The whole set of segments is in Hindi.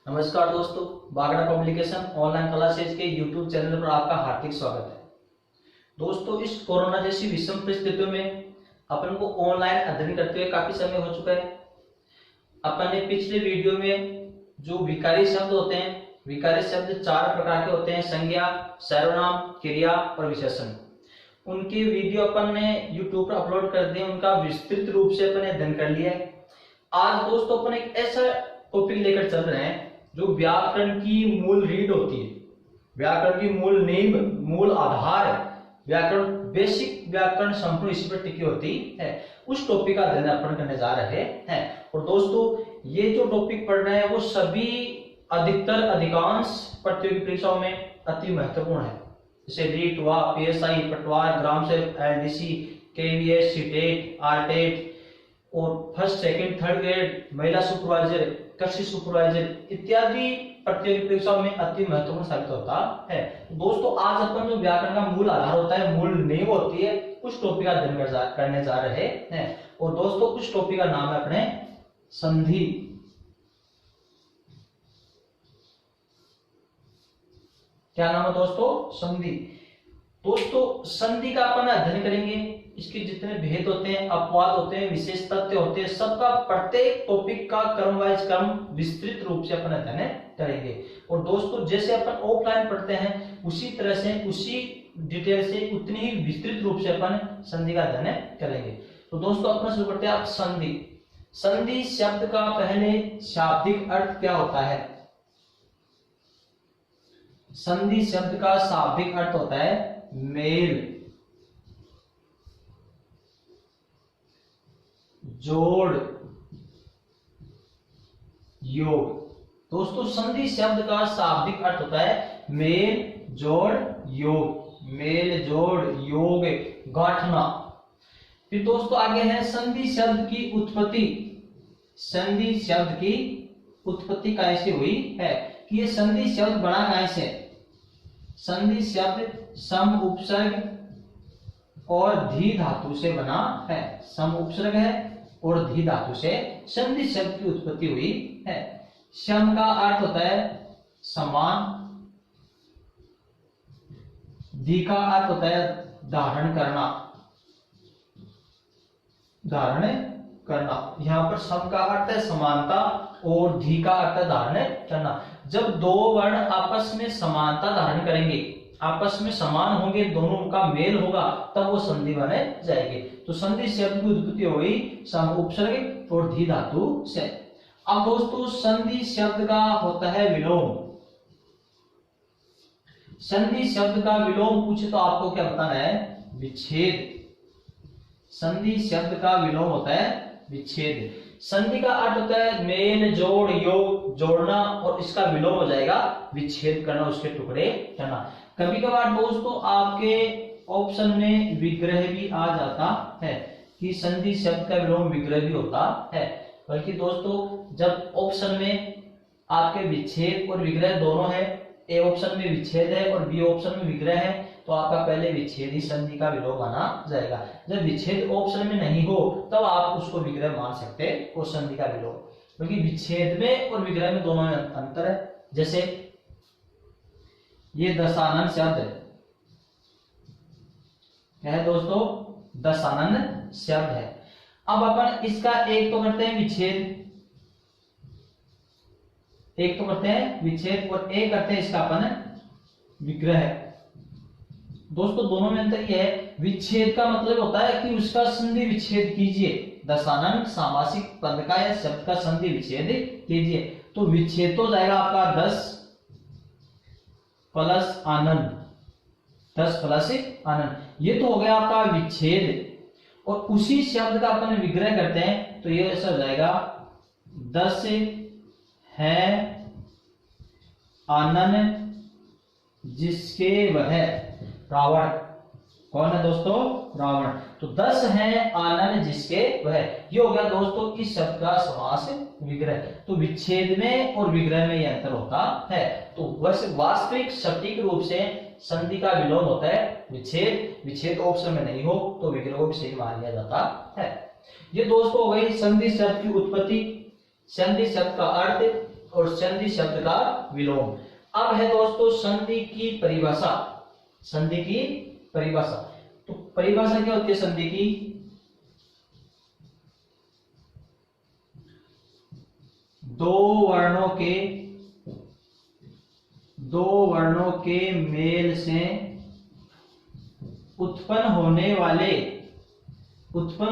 नमस्कार दोस्तों, बागड़ा पब्लिकेशन ऑनलाइन क्लासेज के यूट्यूब चैनल पर आपका हार्दिक स्वागत है। दोस्तों, इस कोरोना जैसी विषम परिस्थितियों में अपन को ऑनलाइन अध्ययन करते हुए काफी समय हो चुका है। अपन ने पिछले वीडियो में जो विकारी शब्द होते हैं, विकारी शब्द चार प्रकार के होते हैं: संज्ञा, सर्वनाम, क्रिया और विशेषण। उनकी वीडियो अपन ने यूट्यूब पर अपलोड कर दिए, उनका विस्तृत रूप से अपन ने अध्ययन कर लिया है। आज दोस्तों अपन एक ऐसा टॉपिक लेकर चल रहे हैं जो व्याकरण की मूल रीढ़ होती है, व्याकरण की मूल नींव, मूल आधार, व्याकरण बेसिक व्याकरण संपूर्ण इसी पर टिकी होती है। उस टॉपिक का अध्ययन अपन करने जा रहे हैं। और दोस्तों, ये जो टॉपिक पढ़ रहे हैं वो सभी अधिकांश प्रतियोगी परीक्षाओं में अति महत्वपूर्ण है। जैसे रीट हुआ, पीएसआई, पटवार, ग्राम सेवक, एलडीसी, केवीएस, सीटेट, आरटेट और फर्स्ट सेकंड थर्ड ग्रेड, महिला सुपरवाइजर, कृषि सुपरवाइजर इत्यादि प्रतियोगी परीक्षाओं में अति महत्वपूर्ण साबित होता है। दोस्तों, आज अपन जो व्याकरण का मूल आधार होता है, मूल नींव होती है, उस टॉपिक का अध्ययन करने जा रहे हैं। और दोस्तों, उस टॉपिक का नाम है अपने संधि। क्या नाम है दोस्तों? संधि। दोस्तों, संधि का अपन अध्ययन करेंगे। इसके जितने भेद होते हैं, अपवाद होते हैं, विशेष तथ्य होते हैं, सबका प्रत्येक टॉपिक का क्रम वाइज क्रम विस्तृत रूप से अपन अध्ययन करेंगे। और दोस्तों, जैसे अपन ऑफलाइन पढ़ते हैं उसी तरह से, उसी डिटेल से, उतनी ही विस्तृत रूप से अपन संधि का अध्ययन करेंगे। तो दोस्तों, अपन शुरू करते हैं। आप संधि। संधि शब्द का पहले शाब्दिक अर्थ क्या होता है? संधि शब्द का शाब्दिक अर्थ होता है मेल, जोड़, योग। दोस्तों, संधि शब्द का शाब्दिक अर्थ होता है मेल, जोड़, योग। मेल, जोड़, योग, गांठना। फिर दोस्तों आगे है संधि शब्द की उत्पत्ति। संधि शब्द की उत्पत्ति कैसे हुई है कि ये संधि शब्द बना कैसे? संधि शब्द सम उपसर्ग और धी धातु से बना है। सम उपसर्ग है और धी धातु से संधि शब्द की उत्पत्ति हुई है। सम का अर्थ होता है समान, धी का अर्थ होता है धारण करना, धारण करना। यहां पर सम का अर्थ है समानता और धी का अर्थ है धारण करना। जब दो वर्ण आपस में समानता धारण करेंगे, आपस में समान होंगे, दोनों का मेल होगा, तब वो संधि बने जाएगी। तो संधि शब्द की उत्पत्ति हुई सम उपसर्ग और धी धातु से। अब दोस्तों, संधि शब्द का होता है विलोम। संधि शब्द का विलोम पूछे तो आपको क्या बताना है? विच्छेद। संधि शब्द का विलोम होता है विच्छेद। संधि का अर्थ होता है मेल, जोड़, योग, जोड़ना, और इसका विलोम हो जाएगा विच्छेद करना, उसके टुकड़े करना। कभी कभार दोस्तों आपके ऑप्शन में विग्रह भी आ जाता है कि संधि शब्द का विलोम विग्रह भी होता है। बल्कि दोस्तों, जब ऑप्शन में आपके विच्छेद और विग्रह दोनों है, ए ऑप्शन में विच्छेद है और बी ऑप्शन में विग्रह है, तो आपका पहले विच्छेद ही संधि का विलोम माना जाएगा। जब विच्छेद ऑप्शन में नहीं हो तब आप उसको विग्रह मान सकते हो संधि का विलोम। क्योंकि विच्छेद में और विग्रह में दोनों में अंतर है। जैसे ये दशानन शब्द है, क्या है दोस्तों? दशानन शब्द है। अब अपन इसका एक तो करते हैं विच्छेद, एक तो करते हैं विच्छेद और एक करते हैं इसका अपन विग्रह। दोस्तों, दोनों में अंतर यह है, विच्छेद का मतलब होता है कि उसका संधि विच्छेद कीजिए। दशानन सामासिक पद का या शब्द का संधि विच्छेद कीजिए। तो विच्छेद तो जाएगा आपका 10 प्लस आनंद, 10 प्लस आनंद, ये तो हो गया आपका विच्छेद। और उसी शब्द का अपन विग्रह करते हैं तो ये ऐसा हो जाएगा 10 है आनंद जिसके वह रावण। कौन है दोस्तों? रावण। तो 10 है आनंद जिसके वह, ये हो गया दोस्तों इस शब्द का समास विग्रह। तो विच्छेद में और विग्रह में यह अंतर होता है। तो वैसे वास्तविक सटीक रूप से संधि का विलोम होता है विच्छेद। विच्छेद ऑप्शन में नहीं हो तो विग्रह को भी सही मान लिया जाता है। ये दोस्तों हो गई संधि शब्द की उत्पत्ति, संधि शब्द का अर्थ और संधि शब्द का विलोम। अब है दोस्तों संधि की परिभाषा। संधि की परिभाषा, तो परिभाषा क्या होती है संधि की? दो वर्णों के मेल से उत्पन्न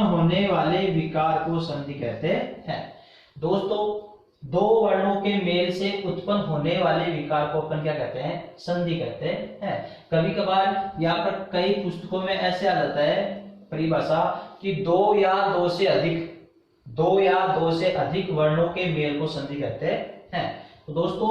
होने वाले विकार को संधि कहते हैं। दोस्तों दो वर्णों के मेल से उत्पन्न होने वाले विकार को अपन क्या कहते हैं? संधि कहते हैं। कभी कभार यहाँ पर कई पुस्तकों में ऐसे आ जाता है परिभाषा कि दो या दो से अधिक वर्णों के मेल को संधि कहते हैं। तो दोस्तों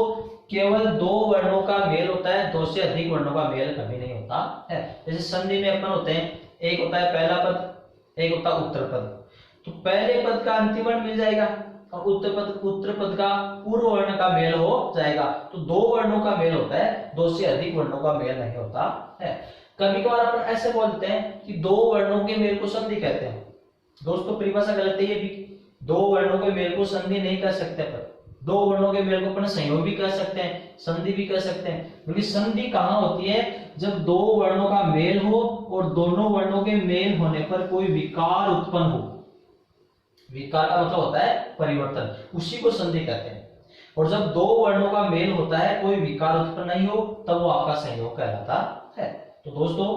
केवल दो वर्णों का मेल होता है, दो से अधिक वर्णों का मेल कभी नहीं होता है। जैसे संधि में अपन होते हैं, एक होता है पहला पद, एक होता है उत्तर पद। तो पहले पद का अंतिम वर्ण मिल जाएगा और उत्तर पद का पूर्व वर्ण का मेल हो जाएगा। तो दो वर्णों का मेल होता है, दो से अधिक वर्णों का मेल नहीं होता है। कभी कभार अपन ऐसे बोलते हैं कि दो वर्णों के मेल को संधि कहते हैं। दोस्तों परिभाषा गलत है ये भी। दो वर्णों के मेल को संधि नहीं कर सकते पर दो वर्णों के मेल को अपन संयोग भी कर सकते हैं, संधि भी कर सकते हैं। क्योंकि संधि कहाँ होती है? जब दो वर्णों का मेल हो और दोनों वर्णों के मेल होने पर कोई विकार उत्पन्न हो। विकार का मतलब होता है परिवर्तन, उसी को संधि कहते हैं। और जब दो वर्णों का मेल होता है, कोई विकार उत्पन्न नहीं हो, तब वो आपका संयोग कहलाता है। तो दोस्तों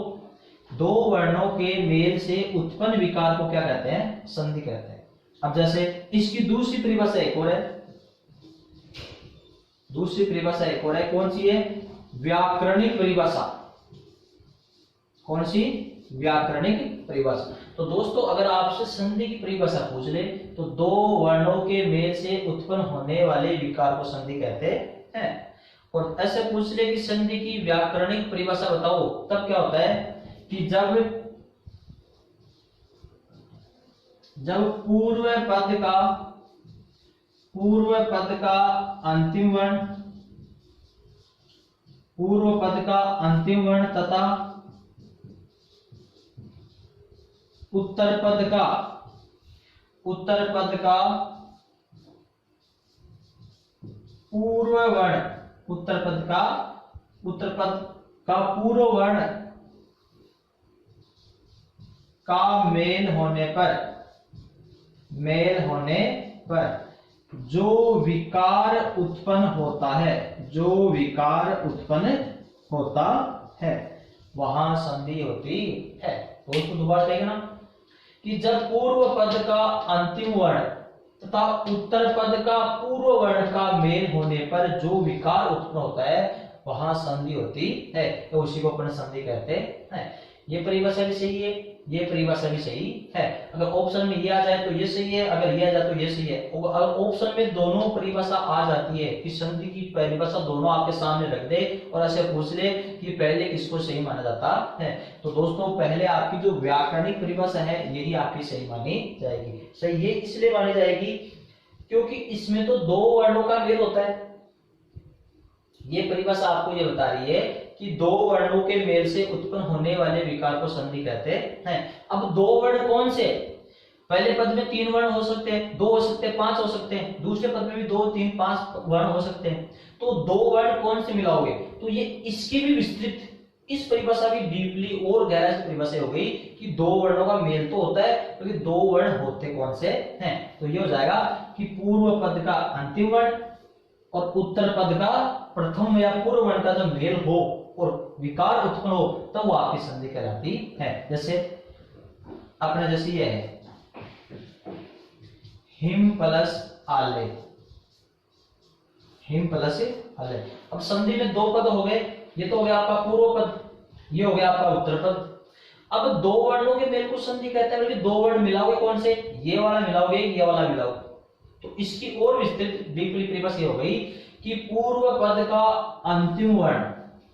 दो वर्णों के मेल से उत्पन्न विकार को क्या कहते हैं? संधि कहते हैं। अब जैसे इसकी दूसरी परिभाषा एक और है। दूसरी परिभाषा एक और है, कौन सी है? व्याकरणिक परिभाषा। कौन सी? व्याकरणिक परिभाषा। तो दोस्तों अगर आपसे संधि की परिभाषा पूछ ले तो दो वर्णों के मेल से उत्पन्न होने वाले विकार को संधि कहते हैं। और ऐसे पूछ ले कि संधि की व्याकरणिक परिभाषा बताओ, तब क्या होता है कि जब पूर्व पद का अंतिम वर्ण तथा उत्तर पद का पूर्व वर्ण का मेल होने पर जो विकार उत्पन्न होता है वहां संधि होती है। तो उसको दोबारा देखें ना कि जब पूर्व पद का अंतिम वर्ण तथा उत्तर पद का पूर्व वर्ण का मेल होने पर जो विकार उत्पन्न होता है वहां संधि होती है। तो उसी को अपन संधि कहते हैं। ये परिभाषा भी सही है, ये परिभाषा भी सही है। अगर ऑप्शन में ये आ जाए तो ये सही है, अगर ये आ जाए तो ये सही है। अगर ऑप्शन में दोनों परिभाषा आ जाती है कि संधि की परिभाषा दोनों आपके सामने रख दे और ऐसे पूछ ले कि पहले किसको सही माना जाता है, तो दोस्तों पहले आपकी जो व्याकरणिक परिभाषा है यही आपकी सही मानी जाएगी। सही ये इसलिए मानी जाएगी क्योंकि इसमें तो दो वर्णों का मेल होता है। ये परिभाषा आपको ये बता रही है कि दो वर्णों के मेल से उत्पन्न होने वाले विकार को संधि कहते हैं। अब दो वर्ण कौन से? पहले पद में 3 वर्ण हो सकते हैं, 2 हो सकते हैं, 5 हो सकते हैं। दूसरे पद में भी 2, 3, 5 वर्ण हो सकते हैं। तो दो वर्ण कौन से मिलाओगे? तो ये इसकी भी विस्तृत, इस परिभाषा की डीपली और गहराई से परिभाषा हो गई कि दो वर्णों का मेल तो होता है, क्योंकि दो वर्ण होते कौन से हैं? तो ये हो जाएगा कि पूर्व पद का अंतिम वर्ण और उत्तर पद का प्रथम या पूर्व वर्ण का जब मेल हो और विकार उत्पन्न हो तब वो आपकी संधि कहलाती है। जैसे अपने जैसे ये है हिम प्लस आले, हिम प्लस आले। अब संधि में दो पद हो गए, ये तो हो गया आपका पूर्व पद, ये हो गया आपका उत्तर पद। अब दो वर्णों के मेल को संधि कहते हैं, बल्कि दो वर्ण मिलाओगे कौन से? ये वाला मिलाओगे, ये वाला मिलाओगे। तो इसकी और विस्तृत डीपली परिभाषा ये हो गई कि पूर्व पद का अंतिम वर्ण,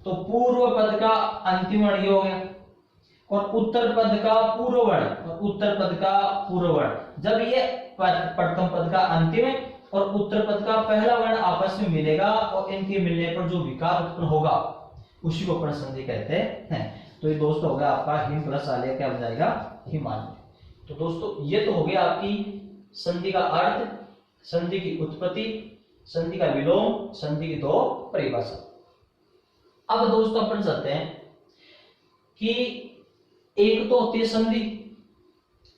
तो पूर्व पद का अंतिम वर्ण ये हो गया और उत्तर पद का पूर्व वर्ण और उत्तर पद का पूर्व वर्ण, जब ये प्रथम पद का अंतिम और उत्तर पद का पहला वर्ण आपस में मिलेगा और इनके मिलने पर जो विकार उत्पन्न होगा उसी को अपन संधि कहते हैं। तो ये दोस्तों हो गया आपका हिम प्लस आलय, क्या हो जाएगा? हिमालय। तो दोस्तों ये तो हो गया आपकी संधि का अर्थ, संधि की उत्पत्ति संधि का विलोम, संधि की दो परिभाषा। अब दोस्तों अपन चलते हैं कि एक तो होती है संधि,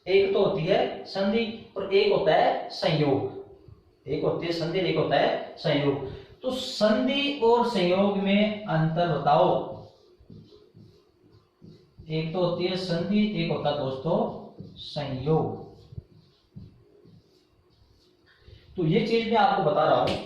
एक तो होती है संधि और एक होता है संयोग। एक होती है संधि, एक होता है संयोग। तो संधि और संयोग में अंतर बताओ। एक तो होती है संधि, एक होता है दोस्तों संयोग। तो ये चीज मैं आपको बता रहा हूं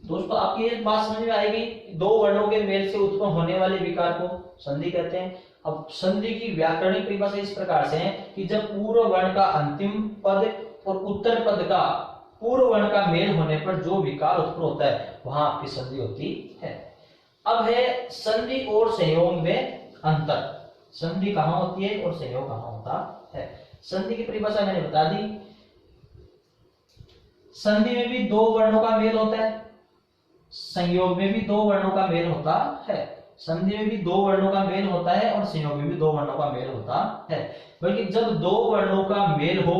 दोस्तों, आपकी एक बात समझ में आएगी। दो वर्णों के मेल से उत्पन्न होने वाले विकार को संधि कहते हैं। अब संधि की व्याकरणिक परिभाषा इस प्रकार से है कि जब पूर्व वर्ण का अंतिम पद और उत्तर पद का पूर्व वर्ण का मेल होने पर जो विकार उत्पन्न होता है वहां आपकी संधि होती है। अब है संधि और संयोग में अंतर। संधि कहां होती है और संयोग कहां होता है। संधि की परिभाषा मैंने बता दी। संधि में भी दो वर्णों का मेल होता है, संयोग में भी दो वर्णों का मेल होता है। संधि में भी दो वर्णों का मेल होता है और संयोग में भी दो वर्णों का मेल होता है। बल्कि जब दो वर्णों का मेल हो,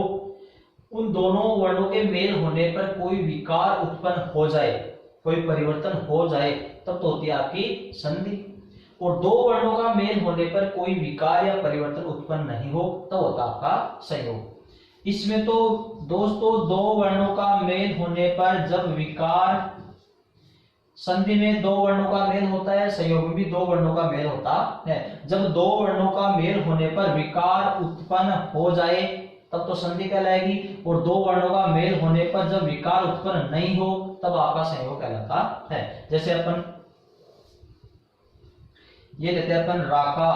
उन दोनों वर्णों के मेल होने पर कोई विकार उत्पन्न हो जाए, कोई परिवर्तन हो जाए, तब तो होती है आपकी संधि। और दो वर्णों का मेल होने पर कोई विकार या परिवर्तन उत्पन्न नहीं हो, तब होता आपका संयोग। इसमें तो दोस्तों दो वर्णों का मेल होने पर जब विकार, संधि में दो वर्णों का मेल होता है, संयोग में भी दो वर्णों का मेल होता है। जब दो वर्णों का मेल होने पर विकार उत्पन्न हो जाए तब तो संधि कहलाएगी। और दो वर्णों का मेल होने पर जब विकार उत्पन्न नहीं हो तब आपका संयोग कहलाता है। जैसे अपन ये लेते हैं अपन राका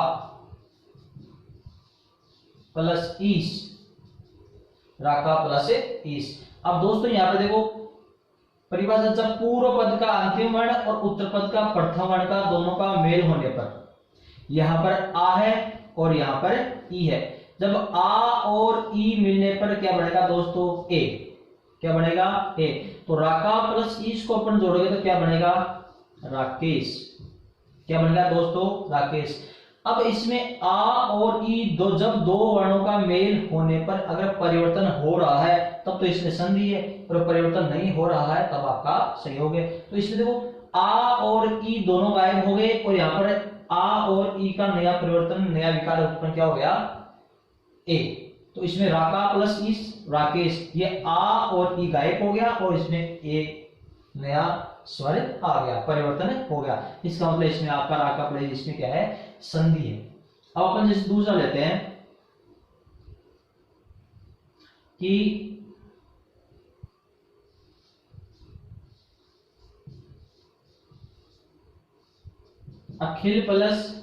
प्लस ईस, राका प्लस ईस। अब दोस्तों यहां पर देखो परिभाषा, जब पूर्व पद का अंतिम वर्ण और उत्तर पद का प्रथम वर्ण का दोनों का मेल होने पर, यहां पर आ है और यहां पर ई है, जब आ और ई मिलने पर क्या बनेगा दोस्तों ए। क्या बनेगा ए। तो राका प्लस ईस को अपन जोड़ोगे तो क्या बनेगा राकेश। क्या बनेगा दोस्तों राकेश। अब इसमें आ और ई जब दो वर्णों का मेल होने पर अगर परिवर्तन हो रहा है तब तो इसमें संधि है, और परिवर्तन नहीं हो रहा है तब आपका संयोग है। तो इसमें देखो आ और ई दोनों गायब हो गए और यहाँ पर आ और ई का नया परिवर्तन, नया विकार उत्पन्न क्या हो गया ए। तो इसमें राका प्लस ईस राकेश, ये आ और ई गायब हो गया और इसमें ए नया स्वर आ गया, परिवर्तन हो गया। इसका मतलब इसमें आपका राका प्लस इसमें क्या है संधि है। अब अपन जैसे दूसरा लेते हैं कि अखिल प्लस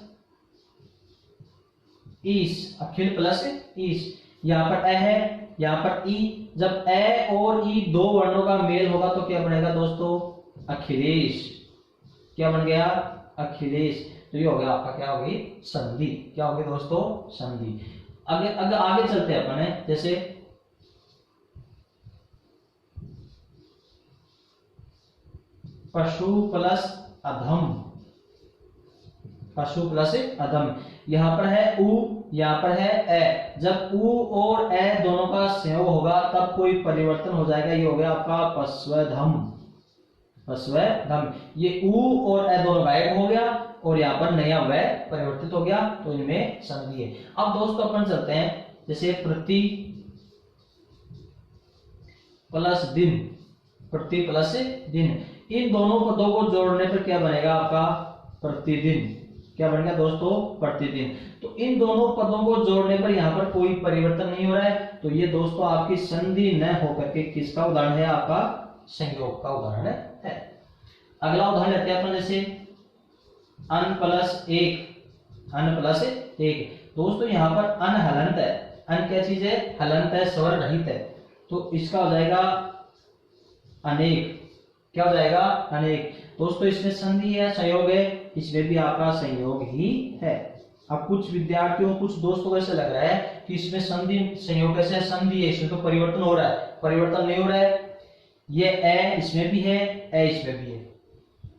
ईस, अखिल प्लस ईस। यहां पर ए है, यहां पर ई। जब ए और ई दो वर्णों का मेल होगा तो क्या बनेगा दोस्तों अखिलेश। क्या बन गया अखिलेश। तो ये हो गया आपका क्या होगी संधि। क्या होगी दोस्तों संधि। आगे चलते हैं अपन है, जैसे पशु प्लस अधम, पशु प्लस अधम। यहां पर है उ, यहां पर है ए। जब उ और ए दोनों का संयोग होगा तब कोई परिवर्तन हो जाएगा, ये हो गया आपका पश्वधम, पश्वधम। ये उ और ए दोनों गायब हो गया और यहाँ पर नया वय परिवर्तित हो गया, तो इनमें संधि है। अब दोस्तों अपन चलते हैं जैसे प्रति प्लस दिन, प्रति प्लस दिन। इन दोनों पदों को जोड़ने पर क्या बनेगा आपका प्रतिदिन। क्या बनेगा दोस्तों प्रतिदिन। तो इन दोनों पदों को जोड़ने पर यहाँ पर कोई परिवर्तन नहीं हो रहा है, तो ये दोस्तों आपकी संधि न होकर के किसका उदाहरण है आपका संयोग का उदाहरण है। अगला उदाहरण लेते हैं अपन जैसे अन प्लस एक, अन प्लस एक। दोस्तों यहाँ पर अन हलंत है। अन क्या चीज है हलंत है, स्वर रहित है, तो इसका हो जाएगा अनेक। क्या हो जाएगा अनेक। दोस्तों इसमें संधि है संयोग है, इसमें भी आपका संयोग ही है। अब कुछ विद्यार्थियों कुछ दोस्तों को ऐसा लग रहा है कि इसमें संधि संयोग कैसे संधि है, इसमें तो परिवर्तन हो रहा है, परिवर्तन नहीं हो रहा है। ये ए इसमें भी है, ए इसमें भी है,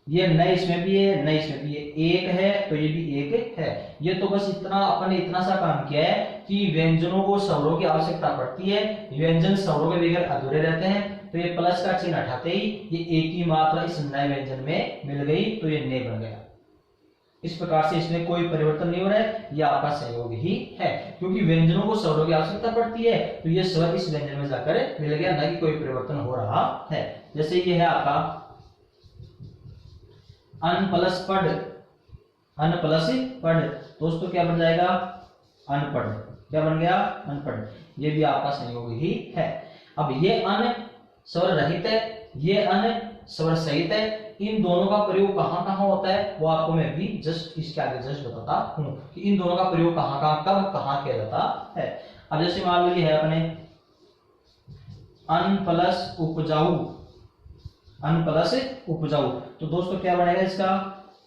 ये न इसमें भी है, न इसमें भी है, एक है तो ये भी एक है। ये तो बस इतना अपन ने इतना सा काम किया है कि व्यंजनों को स्वरों की आवश्यकता पड़ती है, व्यंजन स्वरों के बगैर अधूरे रहते हैं। तो ये प्लस का चिन्ह हटाते ही ये एक ही मात्रा इस नए व्यंजन में मिल गई, तो ये ने बन गया। इस प्रकार से इसमें कोई परिवर्तन नहीं हो रहा है, ये आपका सहयोग ही है, क्योंकि व्यंजनों को स्वरों की आवश्यकता पड़ती है, तो ये स्वर इस व्यंजन में जाकर मिल गया, ना कि कोई परिवर्तन हो रहा है। जैसे ये है आपका अन प्लस पढ़, अन प्लस पढ़, दोस्तों क्या बन जाएगा? अनपढ़। क्या बन गया? अनपढ़। ये भी आपका संयोग ही है। अब ये अन स्वर रहित है, ये अन स्वर सहित है, इन दोनों का प्रयोग कहां कहां होता है वो आपको मैं भी जस्ट इसके आगे जस्ट बताता हूं कि इन दोनों का प्रयोग कहां कहां कब कहां किया जाता है। अब जैसे मान लीजिए है अपने अन प्लस उपजाऊ, अन प्लस उपजाऊ, तो दोस्तों क्या बनेगा इसका?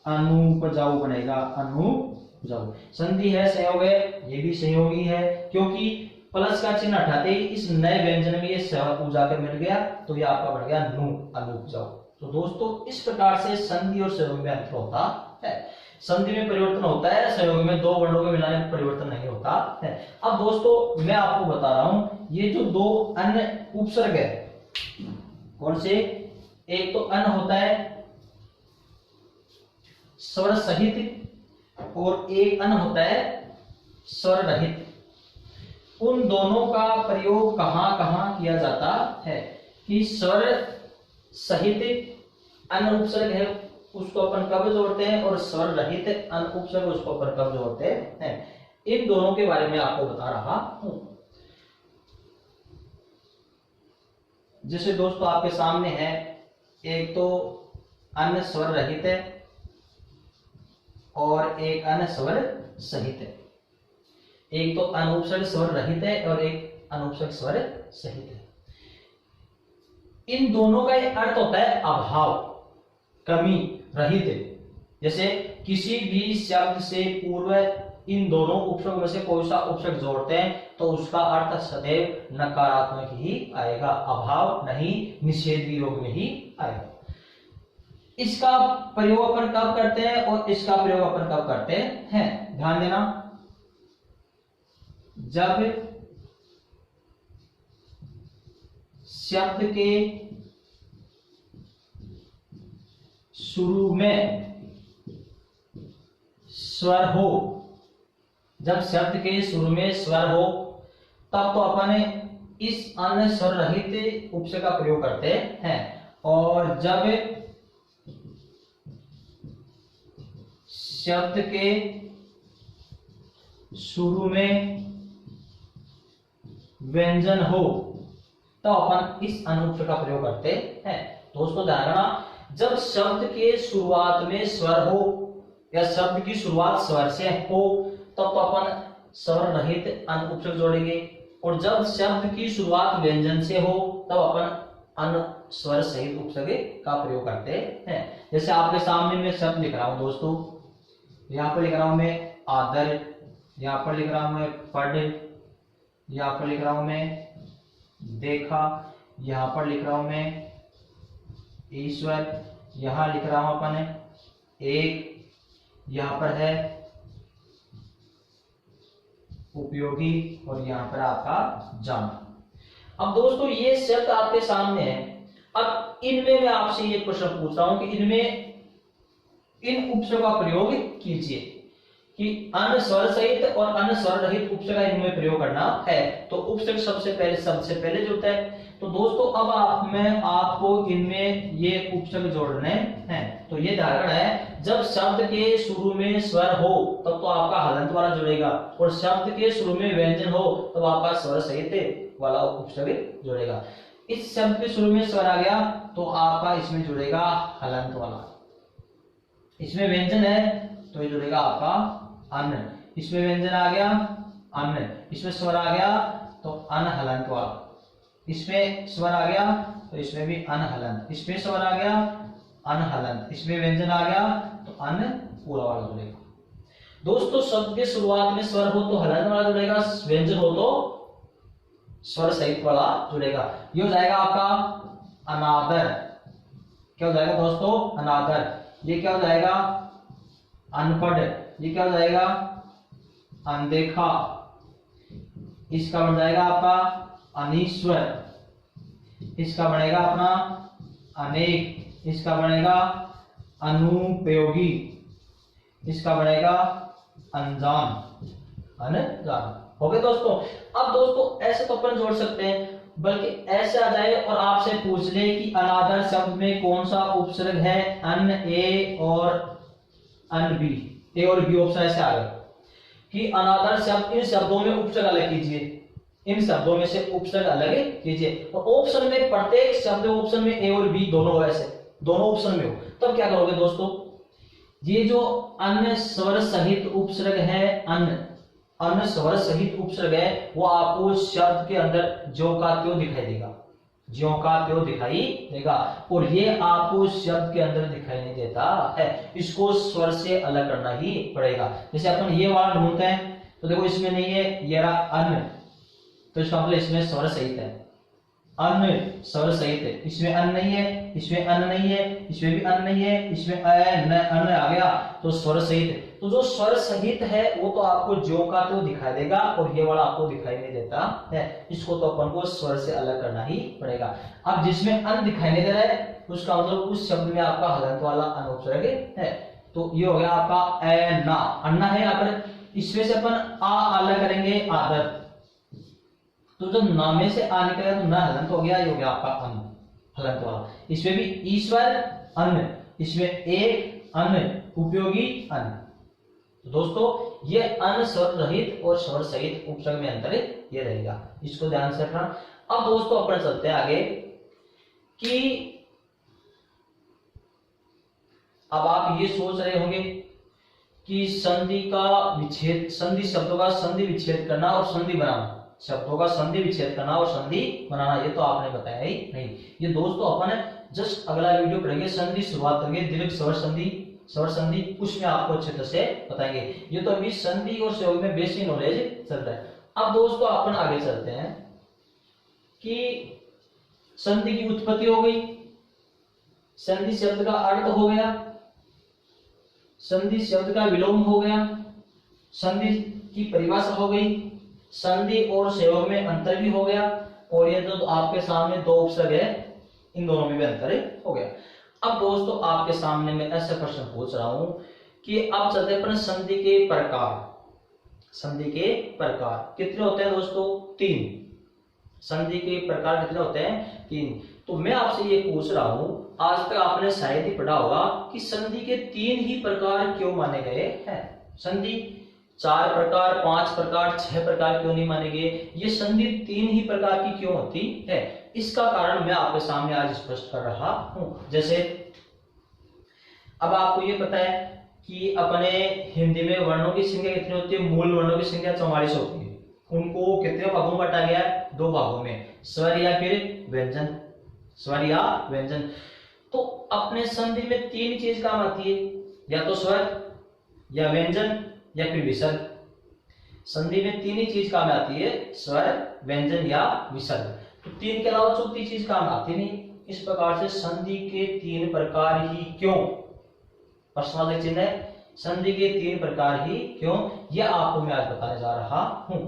अनुपजाऊ बनेगा, अनुपजाऊ। संधि है, संयोग है, ये भी संयोगी है, क्योंकि प्लस का चिन्ह हटाते ही इस नए व्यंजन में ये स जाकर मिल गया, तो ये आपका बन गया नु, अनुपजाऊ। तो दोस्तों इस प्रकार से संधि और संयोग में अंतर होता है। संधि में परिवर्तन होता है, संयोग में दो वर्णों के मिलाने में परिवर्तन नहीं होता है। अब दोस्तों मैं आपको बता रहा हूं, ये जो दो अन्य उपसर्ग है, कौन से? एक तो अन होता है स्वर सहित और एक अन होता है स्वर रहित। उन दोनों का प्रयोग कहां कहां किया जाता है कि स्वर सहित अन उपसर्ग है उसको अपन कब जोड़ते हैं, और स्वर रहित अन उपसर्ग उसको अपन कब जोड़ते हैं। इन दोनों के बारे में आपको बता रहा हूं। जैसे दोस्तों आपके सामने है, एक तो अन स्वर रहित है और एक अन स्वर सहित है। एक तो अनुपसर्ग स्वर रहित है और एक अनुपसर्ग स्वर सहित है। इन दोनों का एक अर्थ होता है अभाव, कमी, रहित। जैसे किसी भी शब्द से पूर्व इन दोनों उपसर्ग में से कोई सा उपसर्ग जोड़ते हैं तो उसका अर्थ सदैव नकारात्मक ही आएगा, अभाव नहीं, निषेध योग में ही आएगा। इसका प्रयोग अपन कब करते हैं और इसका प्रयोग अपन कब करते हैं, ध्यान देना। जब शब्द के शुरू में स्वर हो, जब शब्द के शुरू में स्वर हो तब तो अपन इस अन्य स्वर रहित उपसर्ग का प्रयोग करते हैं, और जब शब्द के शुरू में व्यंजन हो तो अपन इस अनुपसर्ग का प्रयोग करते हैं। दोस्तों ध्यान रखना, जब शब्द के शुरुआत में स्वर हो या शब्द की शुरुआत स्वर से हो तब तो अपन स्वर रहित अनुपसर्ग जोड़ेंगे, और जब शब्द की शुरुआत व्यंजन से हो तब अपन अन स्वर सहित उपसर्ग का प्रयोग करते हैं। जैसे आपके सामने मैं शब्द लिख रहा हूं दोस्तों, यहां पर लिख रहा हूं मैं आदर, यहां पर लिख रहा हूं मैं पढ़, यहां पर लिख रहा हूं मैं देखा, यहां पर लिख रहा हूं मैं ईश्वर, यहां लिख रहा हूं अपन एक, यहां पर है उपयोगी, और यहां पर आपका जाना। अब दोस्तों ये शब्द आपके सामने है। अब इनमें मैं आपसे ये प्रश्न पूछ रहा हूं कि इनमें इन उपसर्ग का प्रयोग कीजिए कि अन स्वर सहित और अन स्वर रहित उपसर्ग इनमें प्रयोग करना है। तो उपसर्ग सबसे पहले जुड़ता है। तो दोस्तों अब मैं आपको इनमें ये उपसर्ग जोड़ने हैं। तो ये धारणा है, जब शब्द के शुरू में स्वर हो तब तो आपका हलंत वाला जुड़ेगा, और शब्द के शुरू में व्यंजन हो तब आपका स्वर सहित वाला उपसर्ग जुड़ेगा। इस शब्द के शुरू में स्वर आ गया तो आपका इसमें जुड़ेगा हलंत वाला, इसमें व्यंजन है तो ये जुड़ेगा आपका अन्न, इसमें व्यंजन आ गया अन्न, इसमें स्वर आ गया तो अन हलंत वाला, इसमें स्वर आ गया तो इसमें भी अन हलंत, इसमें स्वर आ गया अन हलंत, इसमें व्यंजन आ गया तो अन्न पूरा वाला जुड़ेगा। दोस्तों शब्द के शुरुआत में स्वर हो तो हलंत वाला जुड़ेगा, व्यंजन हो तो स्वर सहित वाला जुड़ेगा। ये हो जाएगा आपका अनादर। क्या हो जाएगा दोस्तों? अनादर। ये क्या हो जाएगा? अनपढ़। ये क्या हो जाएगा? अनदेखा। इसका बन जाएगा आपका अनीश्वर। इसका बनेगा अपना अनेक, इसका बनेगा अनुपयोगी, इसका बनेगा अनजान, अनजान। हो गए दोस्तों। अब दोस्तों ऐसे तो अपन जोड़ सकते हैं, बल्कि ऐसे आ जाए और आपसे पूछ ले कि अनादर शब्द में कौन सा उपसर्ग है, अन ए और अन बी, ए और बी ऑप्शन ऐसे आ गए कि अनादर शब्द, इन शब्दों में उपसर्ग अलग कीजिए, इन शब्दों में से उपसर्ग अलग कीजिए। और ऑप्शन में प्रत्येक शब्द ऑप्शन में ए और बी दोनों ऐसे दोनों ऑप्शन में हो, तब क्या करोगे दोस्तों, ये जो अन्य स्वर सहित उपसर्ग है, अन्य स्वर सहित उपसर्ग है, वो आपको शब्द के अंदर ज्यों का त्यों दिखाई देगा, ज्यों का त्यों दिखाई देगा। और ये आपको शब्द के अंदर दिखाई नहीं देता है, इसको स्वर से अलग करना ही पड़ेगा। जैसे अपन ये वाला ढूंढते हैं तो देखो इसमें नहीं है, ये रहा अन्य, तो इसका मतलब इसमें स्वर सहित है, अन्य स्वर सहित है, इसमें अन्न नहीं है, इसमें अन्न नहीं है, इसमें भी अन्न नहीं है, इसमें अन्न आ गया तो स्वर सहित है। तो जो स्वर सहित है वो तो आपको ज्यों का त्यों दिखाई देगा, और ये वाला आपको दिखाई नहीं देता है, इसको तो अपन को स्वर से अलग करना ही पड़ेगा। अब जिसमें अन्न दिखाई नहीं दे रहा है उसका मतलब उस शब्द में आपका हलंत वाला अनुपसर्ग है। तो ये हो गया आपका ए ना, अन्ना है यहाँ पर, इसमें से अपन आ अलग करेंगे आदर, तो जब ना में से आ निकलेगा तो ना हलंत हो गया, ये हो गया आपका अन्न, हलंत वाला। इसमें भी ईश्वर अन्न, इसमें एक अन्न, उपयोगी अन्न। तो दोस्तों ये अन्न स्वर रहित और स्वर सहित उपसर्ग में अंतर ये रहेगा, इसको ध्यान से रखना। अब दोस्तों अपन चलते हैं आगे कि अब आप ये सोच रहे होंगे कि संधि का विच्छेद, संधि शब्दों का संधि विच्छेद करना और संधि बनाना, शब्दों का संधि विच्छेद करना और संधि बनाना, ये तो आपने बताया ही नहीं। ये दोस्तों अपन जस्ट अगला वीडियो पढ़ेंगे, संधि शुरुआत करेंगे, दीर्घ स्वर संधि, स्वर संधि, उसमें आपको अच्छे तरह से बताएंगे। ये तो अभी संधि और सहयोग में बेसिक नॉलेज चल रहा है। अब दोस्तों अपन आगे चलते हैं कि संधि की उत्पत्ति हो गई, संधि शब्द का अर्थ हो गया, संधि शब्द का विलोम हो गया, संधि की परिभाषा हो गई, संधि और सहयोग में अंतर भी हो गया, और ये जो आपके सामने दो उपसर्ग है इन दोनों में भी अंतर हो गया। अब दोस्तों आपके सामने मैं ऐसा प्रश्न पूछ रहा हूं कि अब चलते हैं संधि के प्रकार। संधि के प्रकार कितने होते हैं दोस्तों? 3। संधि के प्रकार कितने होते हैं? 3। तो मैं आपसे ये पूछ रहा हूं, आज तक आपने शायद ही पढ़ा होगा कि संधि के 3 ही प्रकार क्यों माने गए हैं। संधि 4 प्रकार, 5 प्रकार, 6 प्रकार क्यों नहीं माने गए? ये संधि 3 ही प्रकार की क्यों होती है? इसका कारण मैं आपके सामने आज स्पष्ट कर रहा हूं। जैसे अब आपको ये पता है कि अपने हिंदी में वर्णों की संख्या कितनी होती है? मूल वर्णों की संख्या 44 होती है। उनको कितने भागों में बांटा गया है? 2 भागों में, स्वर या फिर व्यंजन, स्वर या व्यंजन। तो अपने संधि में 3 चीज काम आती है, या तो स्वर या व्यंजन या फिर विसर्ग। संधि में 3 ही चीज काम आती है, स्वर, व्यंजन या विसर्ग। तो 3 के अलावा चौथी चीज काम आती नहीं। इस प्रकार से संधि के 3 प्रकार ही क्यों, प्रश्नवाचक चिन्ह है, संधि के 3 प्रकार ही क्यों, यह आपको मैं आज बताने जा रहा हूं।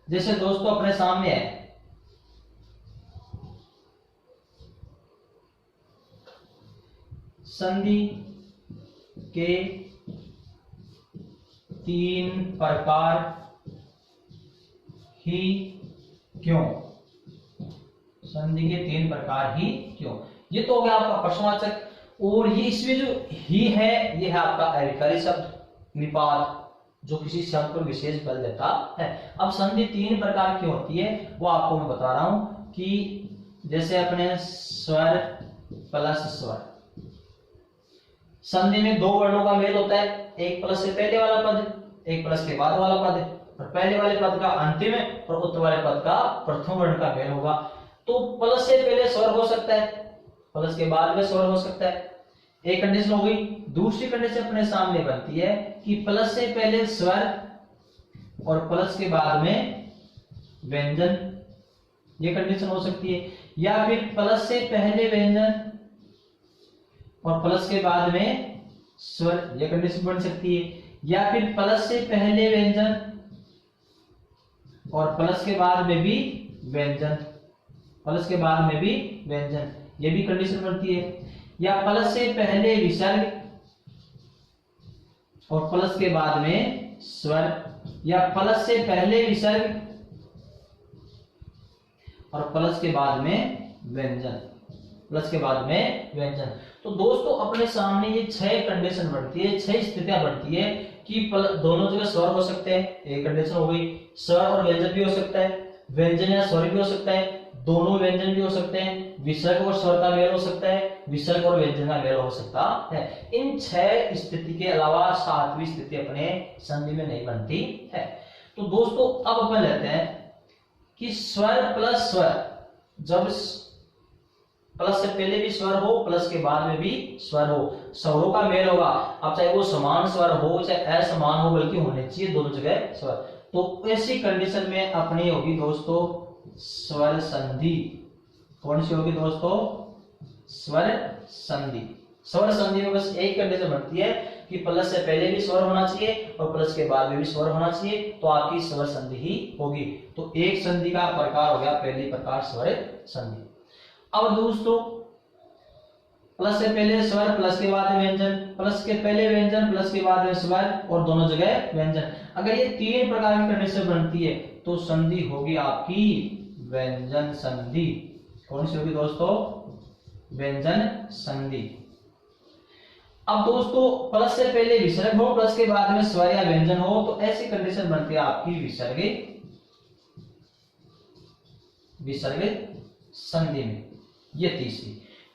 जैसे दोस्तों अपने सामने है संधि के 3 प्रकार ही क्यों, संधि के 3 प्रकार ही क्यों, ये तो हो गया आपका प्रश्नवाचक। और ये इसमें जो ही है ये है आपका अविकारी शब्द, निपात, जो किसी शब्द पर विशेष बल देता है। अब संधि 3 प्रकार की होती है वो आपको मैं बता रहा हूं कि जैसे अपने स्वर प्लस स्वर, संधि में 2 वर्णों का मेल होता है, एक प्लस से पहले वाला पद, एक प्लस के बाद वाला पद, और पहले वाले पद का अंतिम और उत्तर वाले पद का प्रथम वर्ण का मेल होगा। तो प्लस से पहले स्वर हो सकता है, प्लस के बाद में स्वर हो सकता है, एक कंडीशन हो गई। दूसरी कंडीशन अपने सामने बनती है कि प्लस से पहले स्वर और प्लस के बाद में व्यंजन, ये कंडीशन हो सकती है। या फिर प्लस से पहले व्यंजन और प्लस के बाद में स्वर, यह कंडीशन बन सकती है। या फिर प्लस से पहले व्यंजन और प्लस के बाद में भी व्यंजन, प्लस के बाद में भी व्यंजन, ये भी कंडीशन बनती है। या प्लस से पहले विसर्ग और प्लस के बाद में स्वर, या प्लस से पहले विसर्ग और प्लस के बाद में व्यंजन, प्लस के बाद में व्यंजन। तो दोस्तों अपने सामने ये 6 कंडीशन बनती है, 6 स्थितियां बनती है कि दोनों जगह स्वर हो सकते हैं, एक कंडीशन हो गई। स्वर और व्यंजन भी हो सकता है, व्यंजन या स्वर भी हो सकता है, दोनों व्यंजन भी हो सकते हैं, विसर्ग और स्वर का मेल हो सकता है, विसर्ग और व्यंजन का मेल हो सकता है। इन 6 स्थिति के अलावा 7वीं स्थिति अपने संधि में नहीं बनती है। तो दोस्तों अब अपन लेते हैं कि स्वर प्लस स्वर, जब प्लस से पहले भी स्वर हो, प्लस के बाद में भी स्वर हो, स्वरों का मेल होगा। अब चाहे वो समान स्वर हो चाहे असमान हो, बल्कि होने चाहिए दोनों जगह स्वर। तो ऐसी कंडीशन में अपनी होगी दोस्तों स्वर संधि। कौन सी होगी दोस्तों? स्वर संधि। स्वर संधि में बस एक कंडीशन बनती है कि प्लस से पहले भी स्वर होना चाहिए और प्लस के बाद में भी स्वर होना चाहिए, तो आपकी स्वर संधि ही होगी। तो एक संधि का प्रकार हो गया, पहली प्रकार स्वर संधि। अब दोस्तों प्लस से पहले स्वर, प्लस के बाद व्यंजन, प्लस के पहले व्यंजन, प्लस के बाद स्वर और दोनों जगह व्यंजन। अगर ये 3 प्रकार की कंडीशन बनती है तो संधि होगी आपकी व्यंजन संधि। कौन सी होगी दोस्तों? व्यंजन संधि। अब दोस्तों प्लस से पहले विसर्ग हो, प्लस के बाद में स्वर या व्यंजन हो, तो ऐसी कंडीशन बनती है आपकी विसर्ग संधि में, ये तीसरी।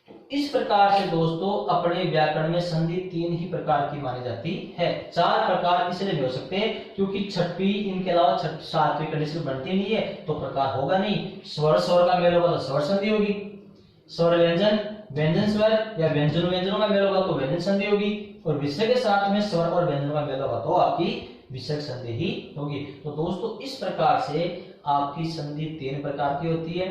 तो इस प्रकार से दोस्तों अपने व्याकरण में संधि 3 ही प्रकार की मानी जाती है। 4 प्रकार इसलिए नहीं हो सकते क्योंकि 6वीं, इनके अलावा 7वीं कंडीशन बनती नहीं है, तो प्रकार होगा नहीं। स्वर स्वर का मेल होगा तो स्वर संधि होगी, स्वर व्यंजन, व्यंजन स्वर या व्यंजन व्यंजनों का मेल होगा तो व्यंजन संधि होगी, और विसर्ग के साथ में स्वर और व्यंजन का मेल होगा तो आपकी विसर्ग संधि ही होगी। तो दोस्तों इस प्रकार से आपकी संधि 3 प्रकार की होती है।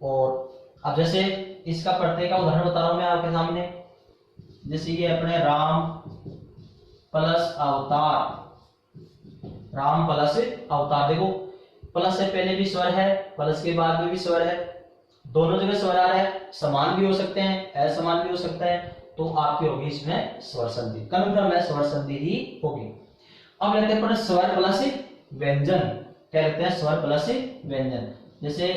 और अब जैसे इसका प्रत्यय का उदाहरण बता रहा हूं मैं आपके सामने। जैसे ये अपने राम प्लस अवतार, राम प्लस अवतार, देखो प्लस से पहले भी स्वर है, प्लस के बाद में भी स्वर है, दोनों जगह स्वर आ रहा है, समान भी हो सकते हैं, असमान भी हो सकता है, तो आपकी होगी इसमें स्वर संधि। कन्फर्म है, स्वर संधि ही होगी। अब लेते हैं स्वर प्लस व्यंजन। क्या लेते हैं? स्वर प्लस व्यंजन। जैसे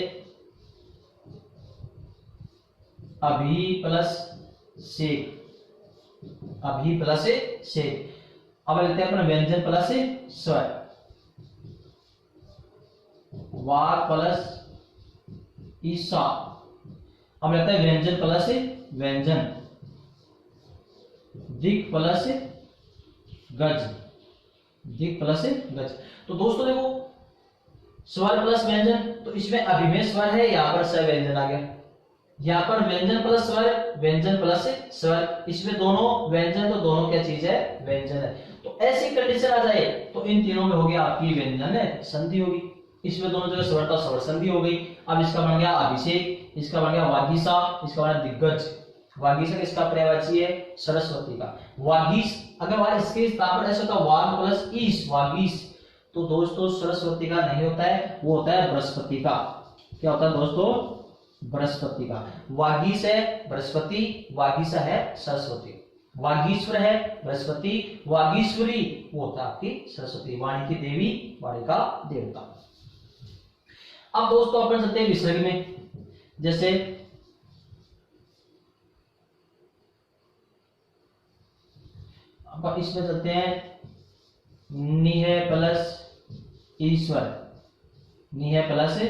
अभी प्लस से, अभी प्लस से। अब लेते हैं अपना व्यंजन प्लस स्वर, वाक प्लस ईसा। अब लेते हैं व्यंजन प्लस व्यंजन, दिक प्लस गज, दिक प्लस गज। तो दोस्तों देखो स्वर प्लस व्यंजन, तो इसमें अभी में स्वर है, यहां पर स व्यंजन आ गया। यहाँ पर व्यंजन प्लस स्वर, व्यंजन प्लस स्वर, इसमें दोनों व्यंजन, तो दोनों क्या चीज है? व्यंजन है। तो ऐसी कंडीशन आ जाए तो इन तीनों में होगी आपकी व्यंजन संधि होगी। इसमें दोनों जगह स्वर था, स्वर संधि हो गई। अब इसका बन गया अभिषेक, इसका बन गया वागीसा, इसका बन गया दिग्गज। वागीसा किसका पर्यायवाची है? सरस्वती का। वागीस, अगर वहां इसके स्थान पर ऐसा होता वाग प्लस ईस, वागीस, तो दोस्तों सरस्वती का नहीं होता है, वो होता है बृहस्पति का। क्या होता है दोस्तों? बृहस्पति का। वागीस है बृहस्पति, वागीसा है सरस्वती। वागीश्वर है बृहस्पति, वागीश्वरी वो होता है आपकी सरस्वती, वाणी की देवी, वाणी का देवता। अब दोस्तों अपन चलते हैं विसर्ग में। जैसे अब इसमें चलते हैं निह प्लस ईश्वर, निह प्लस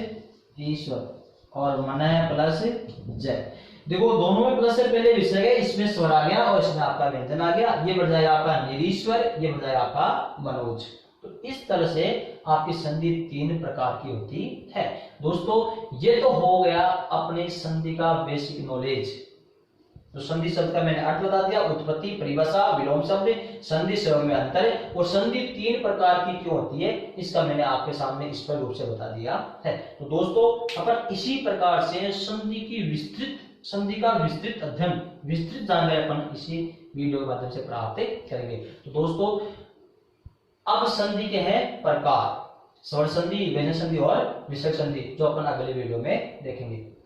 ईश्वर और मनय प्लस जय। देखो दोनों में प्लस से पहले विसर्ग है, इसमें स्वर आ गया और इसमें आपका व्यंजन आ गया। ये बढ़ जाएगा आपका निरीश्वर, ये बढ़ जाएगा आपका मनोज। तो इस तरह से आपकी संधि 3 प्रकार की होती है। दोस्तों ये तो हो गया अपने संधि का बेसिक नॉलेज। तो संधि शब्द का मैंने अर्थ बता दिया, उत्पत्ति, परिभाषा, विलोम शब्द, संधि शब्द में अंतर, और संधि 3 प्रकार की क्यों होती है इसका मैंने आपके सामने स्पष्ट रूप से बता दिया है। तो दोस्तों अपन इसी प्रकार से संधि की विस्तृत, संधि का विस्तृत अध्ययन, विस्तृत जानकारी अपन इसी वीडियो के माध्यम से प्राप्त करेंगे। तो दोस्तों अब संधि के हैं प्रकार। स्वर्ण संधि, व्यंजन संधि और विसर्ग संधि, जो अपन अगले वीडियो में देखेंगे।